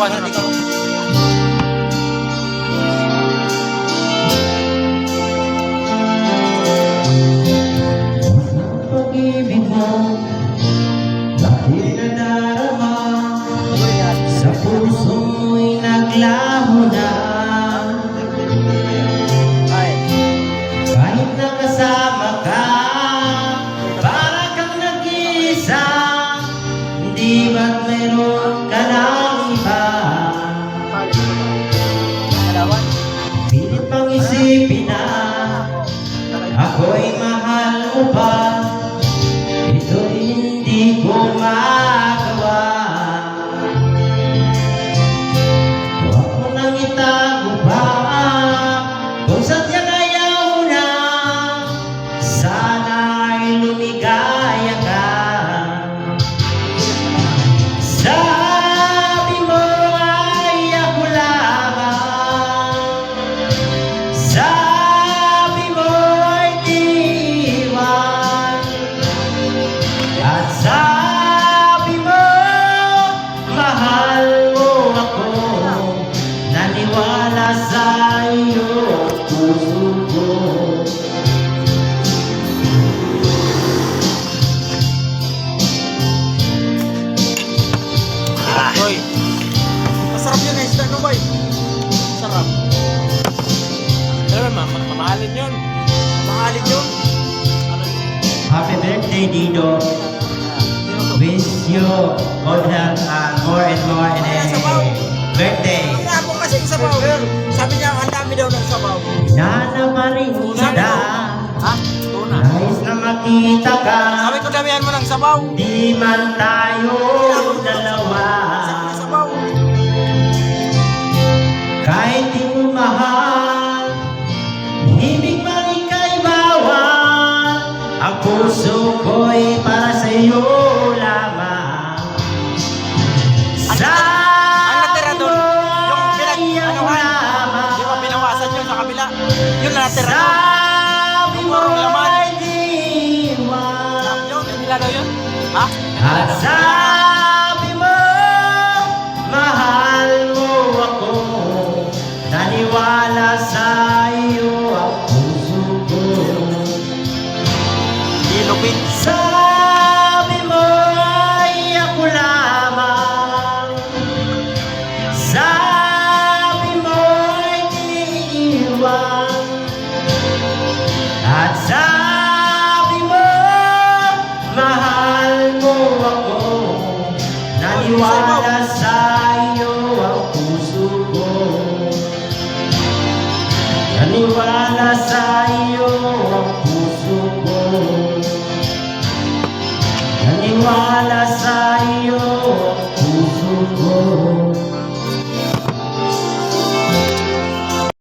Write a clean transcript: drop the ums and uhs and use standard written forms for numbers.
Iwasan ikaw. Pag-ibig mo, bakit nadarama? Sa puso mo'y naglaho na. Kahit nakasama ka, para kang nag-iisa. Hindi ba't meron ka ng iba? Pilit pang isipin na ako'y mahal mo pa. Ito'y hindi ko magawa. Huwag mo nang itago pa kung sadyang ayaw na. Sana'y lumigaya ka. Sabi mo ay ako lamang. Sabi mo ay di iwan. At sabi mo mahal mo ako. Naniwala sa iyo ang puso ko. Boy, masarap yun eh, isda no boy? Sarap. Alam mo, mamahalin yun. Mamahalin yun. Happy birthday, Dido. Wish you good health and more in a birthday. Kaya po kasi yung sabaw. Sabi niya, ang dami daw ng sabaw. Nana pa rin kita. Ha? Tuna. Nais na makita ka. Sabi ko, damihan mo ng sabaw. Di man tayo dalawa. Sabaw. Kahit di mo mahal, ibig man ika'y bawal. Ang puso ko'y para sa'yo lamang. Ang natira doon, yung Sabi mo ay ako lamang. di ba binawasan yun sa kabila? Yun na natira doon. Sabi mo Purong laman. ay di iwan. Yun, nilalaw yun. Ha? At sabi mo, mahal mo ako. Naniwala sa iyo ang puso ko. Ilupin. Sabi mo ay ako lamang. Sabi mo ay di iwan. At sabi mo mahal mo ako. Naniwala sa iyo ang puso ko. Naniwala sa iyo ang puso ko. Naniwala sa